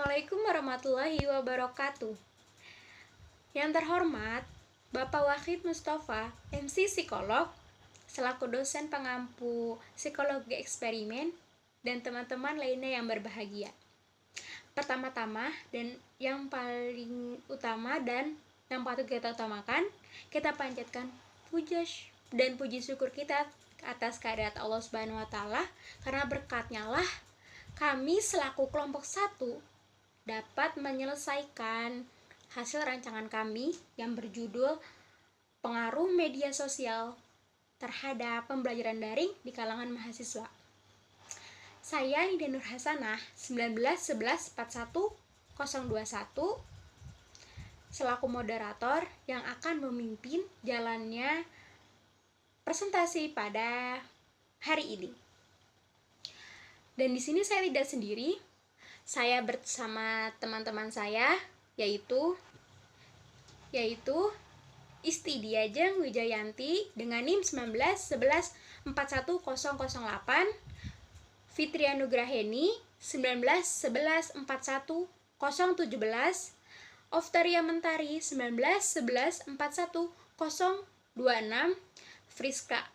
Assalamualaikum warahmatullahi wabarakatuh. Yang terhormat, Bapak Wahid Mustafa, MC Psikolog, selaku dosen pengampu psikologi eksperimen, dan teman-teman lainnya yang berbahagia. Pertama-tama dan yang paling utama dan yang patut kita utamakan, kita panjatkan puja dan puji syukur kita atas kehadirat Allah Subhanahu wa taala, karena berkatnya lah kami selaku kelompok 1 dapat menyelesaikan hasil rancangan kami yang berjudul Pengaruh Media Sosial terhadap Pembelajaran Daring di kalangan mahasiswa. Saya Nida Nur Hasanah 19114121 selaku moderator yang akan memimpin jalannya presentasi pada hari ini. Dan di sini saya tidak sendiri. Saya bersama teman-teman saya yaitu Isti Diajeng Wijayanti dengan NIM 19114108, Fitria Nugraheni 19114117, Oftaria Mentari 19114126,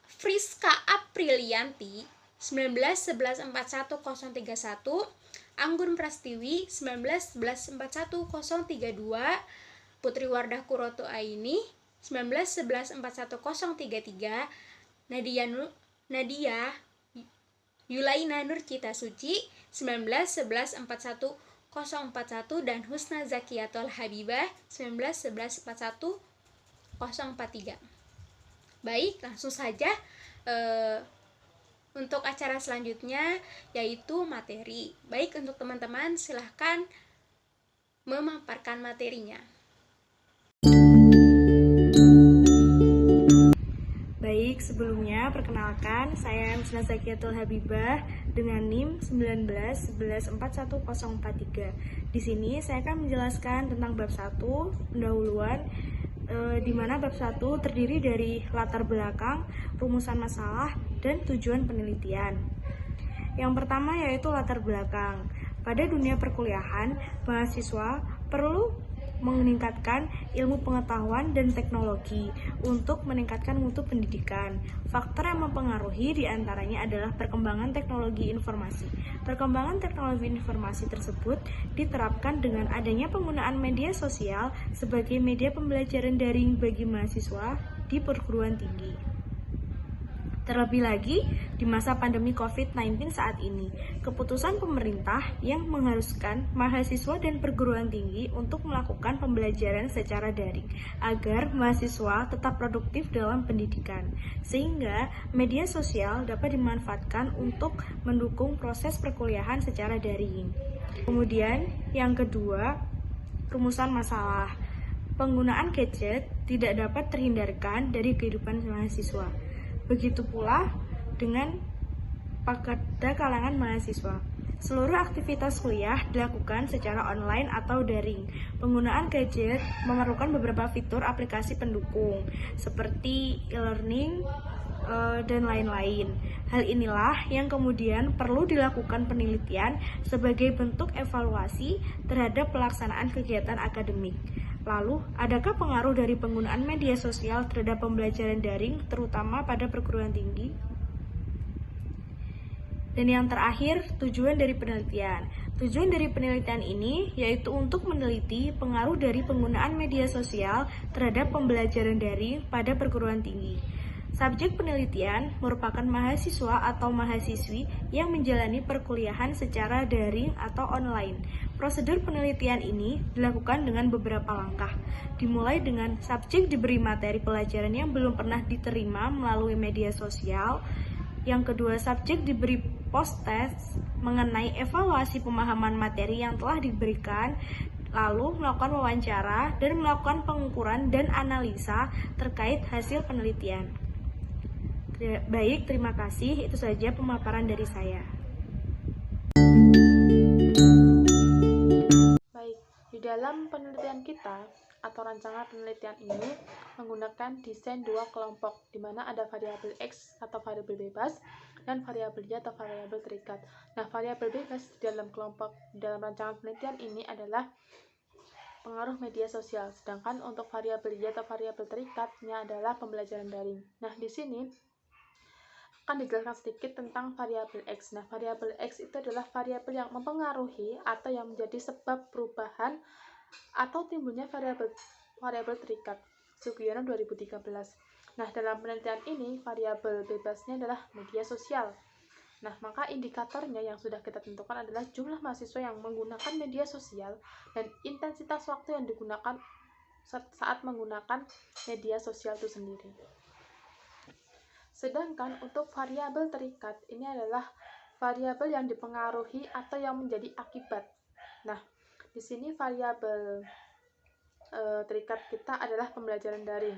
Friska Aprilianti 19114131, Anggun Prastiwi 19114132, Putri Wardah Kuroto Aini 19114133, Nadia Yulaina Nur Cita Suci 19114141, dan Husna Zakiatul Habibah 19114143. Baik, langsung saja untuk acara selanjutnya, yaitu materi. Baik, untuk teman-teman silahkan memaparkan materinya. Baik, sebelumnya perkenalkan, saya Husna Zakiatul Habibah dengan NIM 19114143. Di sini saya akan menjelaskan tentang bab 1, pendahuluan, di mana bab 1 terdiri dari latar belakang, rumusan masalah, dan tujuan penelitian. Yang pertama yaitu latar belakang. Pada dunia perkuliahan, mahasiswa perlu meningkatkan ilmu pengetahuan dan teknologi untuk meningkatkan mutu pendidikan. Faktor yang mempengaruhi diantaranya adalah perkembangan teknologi informasi. Perkembangan teknologi informasi tersebut diterapkan dengan adanya penggunaan media sosial sebagai media pembelajaran daring bagi mahasiswa di perguruan tinggi. Terlebih lagi, di masa pandemi COVID-19 saat ini, keputusan pemerintah yang mengharuskan mahasiswa dan perguruan tinggi untuk melakukan pembelajaran secara daring, agar mahasiswa tetap produktif dalam pendidikan, sehingga media sosial dapat dimanfaatkan untuk mendukung proses perkuliahan secara daring. Kemudian, yang kedua, rumusan masalah. Penggunaan gadget tidak dapat terhindarkan dari kehidupan mahasiswa. Begitu pula dengan pada kalangan mahasiswa. Seluruh aktivitas kuliah dilakukan secara online atau daring. Penggunaan gadget memerlukan beberapa fitur aplikasi pendukung seperti e-learning dan lain-lain. Hal inilah yang kemudian perlu dilakukan penelitian sebagai bentuk evaluasi terhadap pelaksanaan kegiatan akademik. Lalu, adakah pengaruh dari penggunaan media sosial terhadap pembelajaran daring, terutama pada perguruan tinggi? Dan yang terakhir, tujuan dari penelitian. Tujuan dari penelitian ini yaitu untuk meneliti pengaruh dari penggunaan media sosial terhadap pembelajaran daring pada perguruan tinggi. Subjek penelitian merupakan mahasiswa atau mahasiswi yang menjalani perkuliahan secara daring atau online. Prosedur penelitian ini dilakukan dengan beberapa langkah, dimulai dengan subjek diberi materi pelajaran yang belum pernah diterima melalui media sosial. Yang kedua, subjek diberi post-test mengenai evaluasi pemahaman materi yang telah diberikan, lalu melakukan wawancara dan melakukan pengukuran dan analisa terkait hasil penelitian. Baik, terima kasih. Itu saja pemaparan dari saya. Baik, Di dalam penelitian kita atau rancangan penelitian ini menggunakan desain dua kelompok, di mana ada variabel X atau variabel bebas dan variabel Y atau variabel terikat. Nah, variabel bebas dalam rancangan penelitian ini adalah pengaruh media sosial, sedangkan untuk variabel Y atau variabel terikatnya adalah pembelajaran daring. Nah, di sini akan dijelaskan sedikit tentang variabel X. Nah, variabel X itu adalah variabel yang mempengaruhi atau yang menjadi sebab perubahan atau timbulnya variabel terikat. Sugiono 2013. Nah, dalam penelitian ini variabel bebasnya adalah media sosial. Nah, maka indikatornya yang sudah kita tentukan adalah jumlah mahasiswa yang menggunakan media sosial dan intensitas waktu yang digunakan saat menggunakan media sosial itu sendiri. Sedangkan untuk variabel terikat ini adalah variabel yang dipengaruhi atau yang menjadi akibat. Nah, di sini variabel terikat kita adalah pembelajaran daring.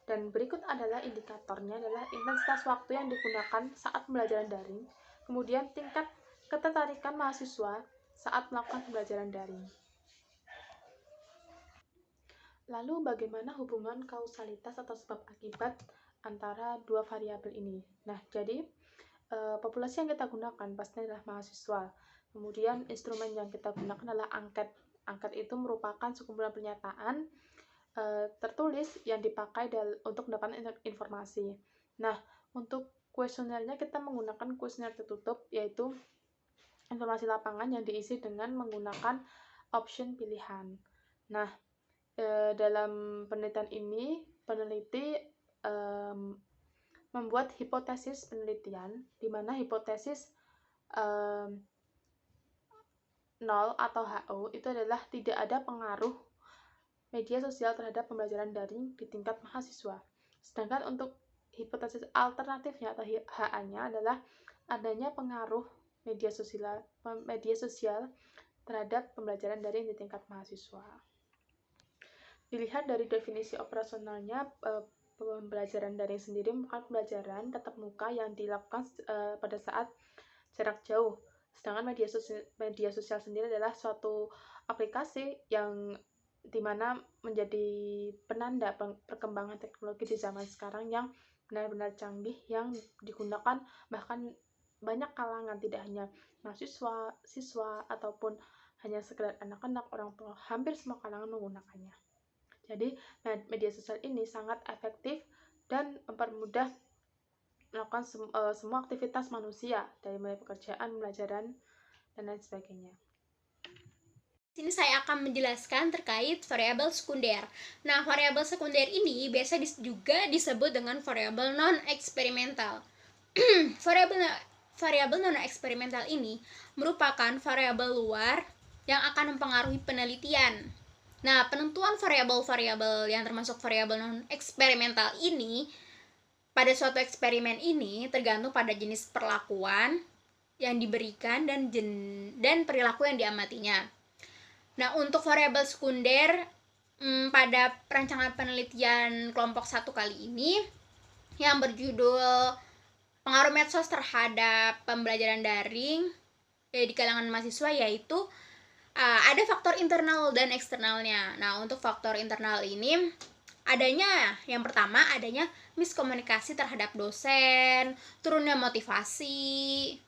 Dan berikut adalah indikatornya adalah intensitas waktu yang digunakan saat pembelajaran daring, kemudian tingkat ketertarikan mahasiswa saat melakukan pembelajaran daring. Lalu bagaimana hubungan kausalitas atau sebab akibat antara dua variabel ini? Nah, jadi populasi yang kita gunakan pasti adalah mahasiswa. Kemudian instrumen yang kita gunakan adalah angket. Angket itu merupakan sekumpulan pernyataan tertulis yang dipakai untuk mendapatkan informasi. Nah, untuk kuesionernya kita menggunakan kuesioner tertutup, yaitu informasi lapangan yang diisi dengan menggunakan option pilihan. Nah, dalam penelitian ini, peneliti membuat hipotesis penelitian, di mana hipotesis nol atau HO itu adalah tidak ada pengaruh media sosial terhadap pembelajaran daring di tingkat mahasiswa. Sedangkan untuk hipotesis alternatifnya atau HA-nya adalah adanya pengaruh media sosial terhadap pembelajaran daring di tingkat mahasiswa. Dilihat dari definisi operasionalnya, pembelajaran daring sendiri merupakan pembelajaran tatap muka yang dilakukan pada saat jarak jauh. Sedangkan media sosial sendiri adalah suatu aplikasi yang dimana menjadi penanda perkembangan teknologi di zaman sekarang yang benar-benar canggih, yang digunakan bahkan banyak kalangan, tidak hanya mahasiswa, siswa, ataupun hanya sekedar anak-anak, orang tua, hampir semua kalangan menggunakannya. Jadi media sosial ini sangat efektif dan mempermudah melakukan semua aktivitas manusia, dari mulai pekerjaan, pembelajaran, dan lain sebagainya. Sini saya akan menjelaskan terkait variabel sekunder. Nah, variabel sekunder ini biasa juga disebut dengan variabel non-eksperimental. Variabel non-eksperimental ini merupakan variabel luar yang akan mempengaruhi penelitian. Nah, penentuan variabel-variabel yang termasuk variabel non-eksperimental ini pada suatu eksperimen ini tergantung pada jenis perlakuan yang diberikan dan perilaku yang diamatinya. Nah, untuk variabel sekunder pada rancangan penelitian kelompok 1 kali ini yang berjudul pengaruh medsos terhadap pembelajaran daring di kalangan mahasiswa, yaitu ada faktor internal dan eksternalnya. Nah, untuk faktor internal ini yang pertama adanya miskomunikasi terhadap dosen, turunnya motivasi,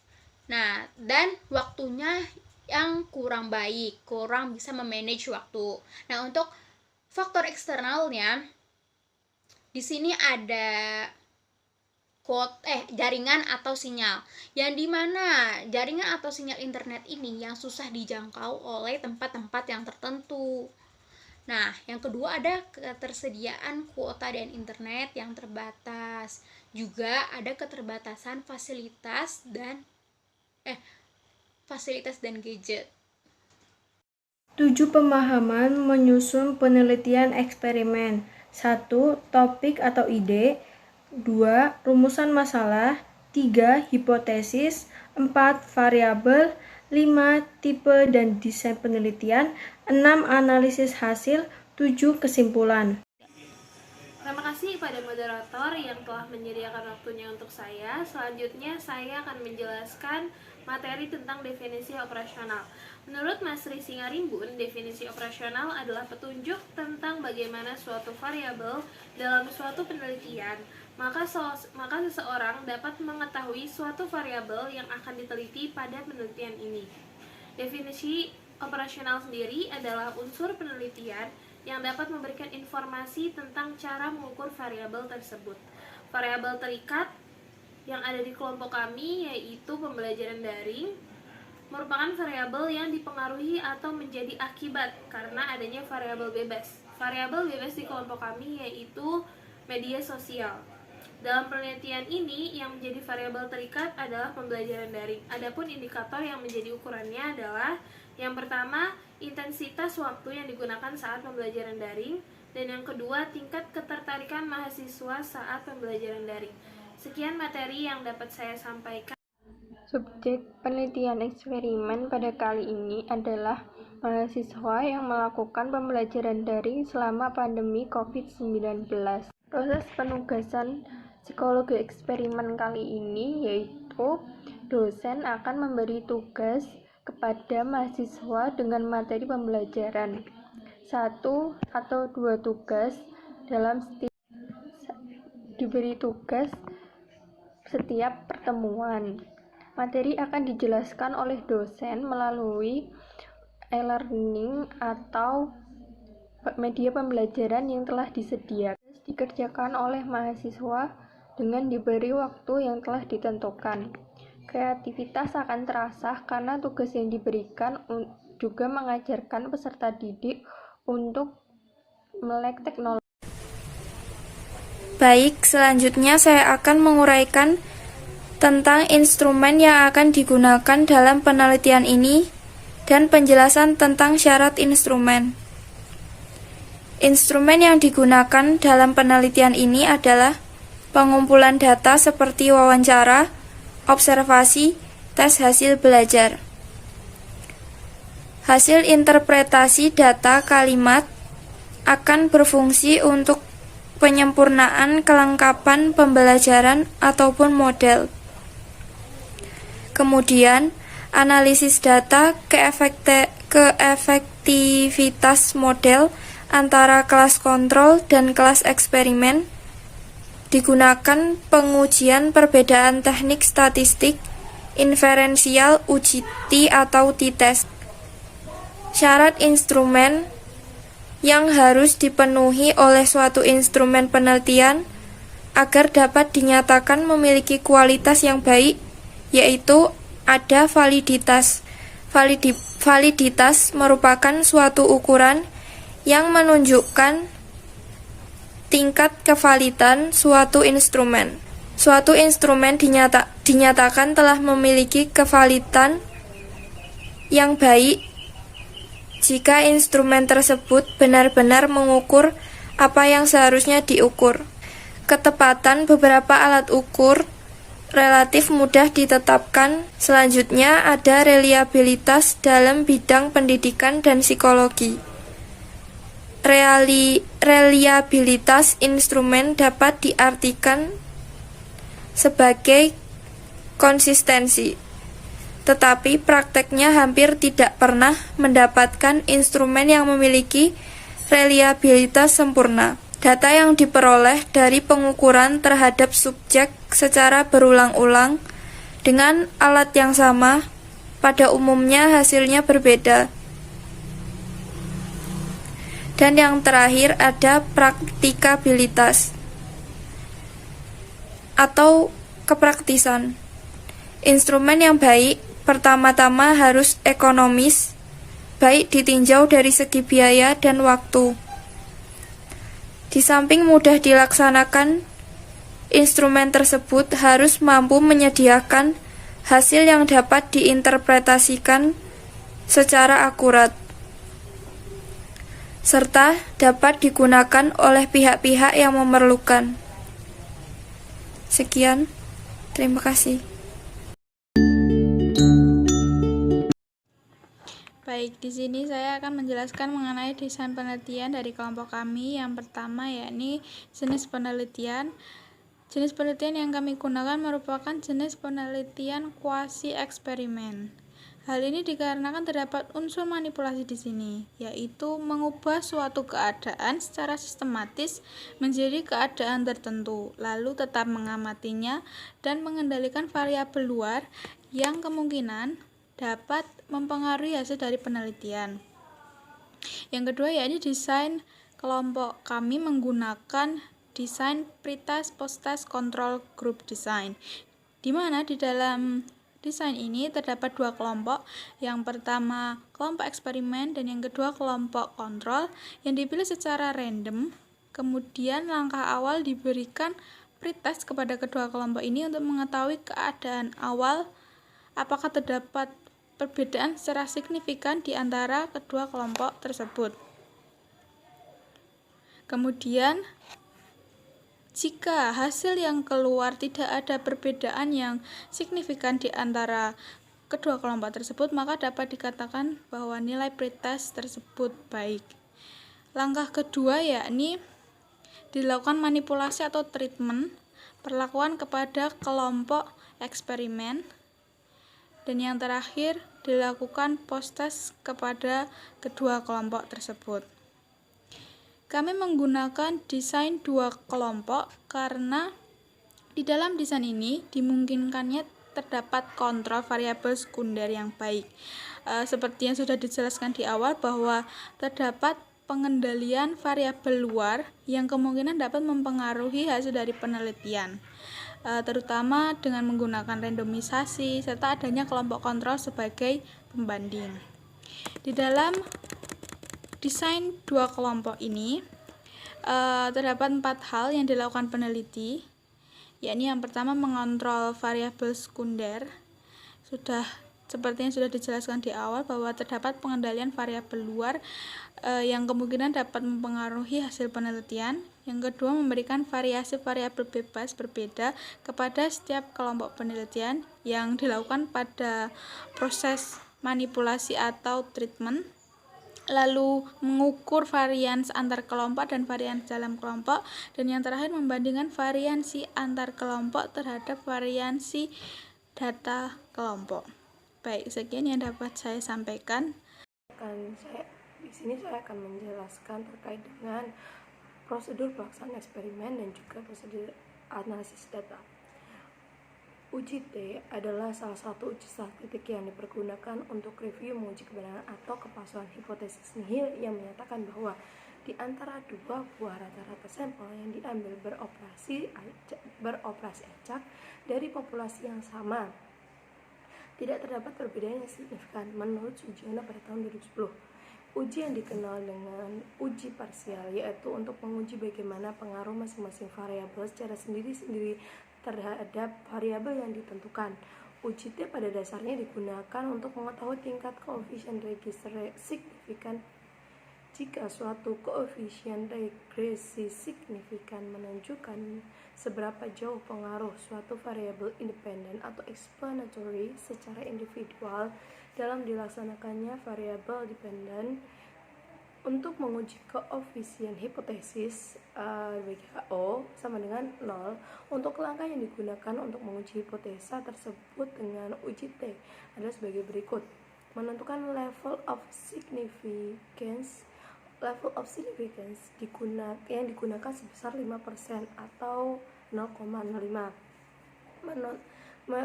nah, dan waktunya yang kurang baik, kurang bisa memanage waktu. Nah, untuk faktor eksternalnya di sini ada jaringan atau sinyal, yang dimana jaringan atau sinyal internet ini yang susah dijangkau oleh tempat-tempat yang tertentu. Nah, yang kedua ada ketersediaan kuota dan internet yang terbatas. Juga ada keterbatasan fasilitas dan gadget. 7 pemahaman menyusun penelitian eksperimen. 1. Topik atau ide. 2. Rumusan masalah. 3. Hipotesis. 4. Variabel. 5. Tipe dan desain penelitian. 6. Analisis hasil. 7. Kesimpulan. Terima kasih kepada moderator yang telah menyediakan waktunya untuk saya. Selanjutnya saya akan menjelaskan materi tentang definisi operasional. Menurut Mas Ri Singarimbun, definisi operasional adalah petunjuk tentang bagaimana suatu variabel dalam suatu penelitian. Maka seseorang dapat mengetahui suatu variabel yang akan diteliti pada penelitian ini. Definisi operasional sendiri adalah unsur penelitian yang dapat memberikan informasi tentang cara mengukur variabel tersebut. Variabel terikat yang ada di kelompok kami yaitu pembelajaran daring merupakan variabel yang dipengaruhi atau menjadi akibat karena adanya variabel bebas. Variabel bebas di kelompok kami yaitu media sosial. Dalam penelitian ini yang menjadi variabel terikat adalah pembelajaran daring. Adapun indikator yang menjadi ukurannya adalah yang pertama, intensitas waktu yang digunakan saat pembelajaran daring, dan yang kedua, tingkat ketertarikan mahasiswa saat pembelajaran daring. Sekian materi yang dapat saya sampaikan. Subjek penelitian eksperimen pada kali ini adalah mahasiswa yang melakukan pembelajaran daring selama pandemi COVID-19. Proses penugasan psikologi eksperimen kali ini yaitu dosen akan memberi tugas kepada mahasiswa dengan materi pembelajaran 1 atau 2 tugas diberi tugas setiap pertemuan. Materi akan dijelaskan oleh dosen melalui e-learning atau media pembelajaran yang telah disediakan. Dikerjakan oleh mahasiswa dengan diberi waktu yang telah ditentukan. Kreativitas akan terasah karena tugas yang diberikan juga mengajarkan peserta didik untuk melek teknologi. Baik, selanjutnya saya akan menguraikan tentang instrumen yang akan digunakan dalam penelitian ini dan penjelasan tentang syarat instrumen. Instrumen yang digunakan dalam penelitian ini adalah pengumpulan data seperti wawancara, observasi, tes hasil belajar. Hasil interpretasi data kalimat akan berfungsi untuk penyempurnaan kelengkapan pembelajaran ataupun model. Kemudian, analisis data keefektivitas model antara kelas kontrol dan kelas eksperimen digunakan pengujian perbedaan teknik statistik, inferensial, uji T atau t-test. Syarat instrumen yang harus dipenuhi oleh suatu instrumen penelitian agar dapat dinyatakan memiliki kualitas yang baik, yaitu ada validitas. Validitas merupakan suatu ukuran yang menunjukkan tingkat kevalidan suatu instrumen. Suatu instrumen dinyatakan telah memiliki kevalidan yang baik jika instrumen tersebut benar-benar mengukur apa yang seharusnya diukur. Ketepatan beberapa alat ukur relatif mudah ditetapkan. Selanjutnya ada reliabilitas dalam bidang pendidikan dan psikologi. Reliabilitas instrumen dapat diartikan sebagai konsistensi, tetapi prakteknya hampir tidak pernah mendapatkan instrumen yang memiliki reliabilitas sempurna. Data yang diperoleh dari pengukuran terhadap subjek secara berulang-ulang dengan alat yang sama, pada umumnya hasilnya berbeda. Dan yang terakhir ada praktikabilitas atau kepraktisan. Instrumen yang baik pertama-tama harus ekonomis, baik ditinjau dari segi biaya dan waktu. Di samping mudah dilaksanakan, instrumen tersebut harus mampu menyediakan hasil yang dapat diinterpretasikan secara akurat, serta dapat digunakan oleh pihak-pihak yang memerlukan. Sekian, terima kasih. Baik, di sini saya akan menjelaskan mengenai desain penelitian dari kelompok kami. Yang pertama yakni jenis penelitian. Jenis penelitian yang kami gunakan merupakan jenis penelitian kuasi eksperimen. Hal ini dikarenakan terdapat unsur manipulasi di sini, yaitu mengubah suatu keadaan secara sistematis menjadi keadaan tertentu, lalu tetap mengamatinya dan mengendalikan variabel luar yang kemungkinan dapat mempengaruhi hasil dari penelitian. Yang kedua yakni desain kelompok kami menggunakan desain pretest post-test control group design, di mana di dalam desain ini terdapat dua kelompok. Yang pertama kelompok eksperimen dan yang kedua kelompok kontrol yang dipilih secara random. Kemudian langkah awal diberikan pretest kepada kedua kelompok ini untuk mengetahui keadaan awal apakah terdapat perbedaan secara signifikan di antara kedua kelompok tersebut. Kemudian jika hasil yang keluar tidak ada perbedaan yang signifikan di antara kedua kelompok tersebut, maka dapat dikatakan bahwa nilai pretest tersebut baik. Langkah kedua yakni dilakukan manipulasi atau treatment perlakuan kepada kelompok eksperimen. Dan yang terakhir dilakukan post-test kepada kedua kelompok tersebut. Kami menggunakan desain dua kelompok karena di dalam desain ini dimungkinkannya terdapat kontrol variabel sekunder yang baik. Seperti yang sudah dijelaskan di awal bahwa terdapat pengendalian variabel luar yang kemungkinan dapat mempengaruhi hasil dari penelitian, terutama dengan menggunakan randomisasi serta adanya kelompok kontrol sebagai pembanding. Di dalam desain dua kelompok ini terdapat 4 hal yang dilakukan peneliti, yakni yang pertama mengontrol variabel sekunder. Seperti yang sudah dijelaskan di awal bahwa terdapat pengendalian variabel luar yang kemungkinan dapat mempengaruhi hasil penelitian. Yang kedua, memberikan variasi variabel bebas berbeda kepada setiap kelompok penelitian yang dilakukan pada proses manipulasi atau treatment. Lalu mengukur varians antar kelompok dan varians dalam kelompok, dan yang terakhir membandingkan variansi antar kelompok terhadap variansi data kelompok. Baik, sekian yang dapat saya sampaikan. Di sini saya akan menjelaskan terkait dengan prosedur pelaksanaan eksperimen dan juga prosedur analisis data. Uji T adalah salah satu uji statistik yang dipergunakan untuk review menguji kebenaran atau kepalsuan hipotesis nihil yang menyatakan bahwa di antara dua buah rata-rata sampel yang diambil beroperasi acak dari populasi yang sama, tidak terdapat perbedaan yang signifikan menurut Sugiono pada tahun 2010. Uji yang dikenal dengan uji parsial yaitu untuk menguji bagaimana pengaruh masing-masing variabel secara sendiri-sendiri terhadap variabel yang ditentukan. Uji T pada dasarnya digunakan untuk mengetahui tingkat koefisien regresi signifikan. Jika suatu koefisien regresi signifikan menunjukkan seberapa jauh pengaruh suatu variabel independen atau explanatory secara individual dalam dilaksanakannya variabel dependen. Untuk menguji koefisien hipotesis WHO sama dengan 0, untuk langkah yang digunakan untuk menguji hipotesa tersebut dengan uji T adalah sebagai berikut. Menentukan level of significance yang digunakan sebesar 5% atau 0,05.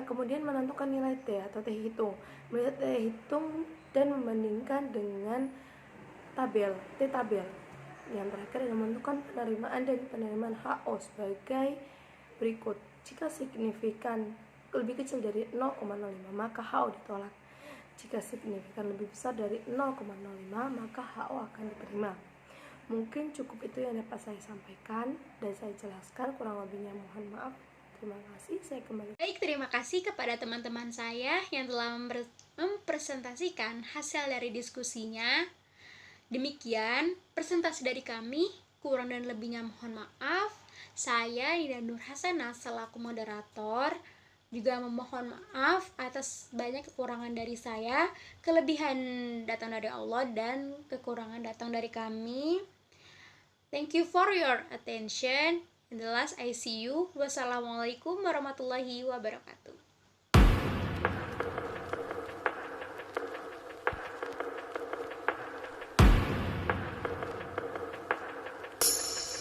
Kemudian menentukan nilai T atau T hitung. Melihat T hitung dan membandingkan dengan T-tabel. Yang terakhir adalah menentukan penerimaan dan penerimaan HO sebagai berikut. Jika signifikan lebih kecil dari 0,05 maka HO ditolak. Jika signifikan lebih besar dari 0,05 maka HO akan diterima. Mungkin cukup itu yang dapat saya sampaikan dan saya jelaskan, kurang lebihnya mohon maaf. Terima kasih, saya kembali. Baik, terima kasih kepada teman-teman saya yang telah mempresentasikan hasil dari diskusinya. Demikian presentasi dari kami, kurang dan lebihnya mohon maaf. Saya Nida Nur Hasanah selaku moderator juga memohon maaf atas banyak kekurangan dari saya. Kelebihan datang dari Allah dan kekurangan datang dari kami. Thank you for your attention. In the last I see you. Wassalamualaikum warahmatullahi wabarakatuh.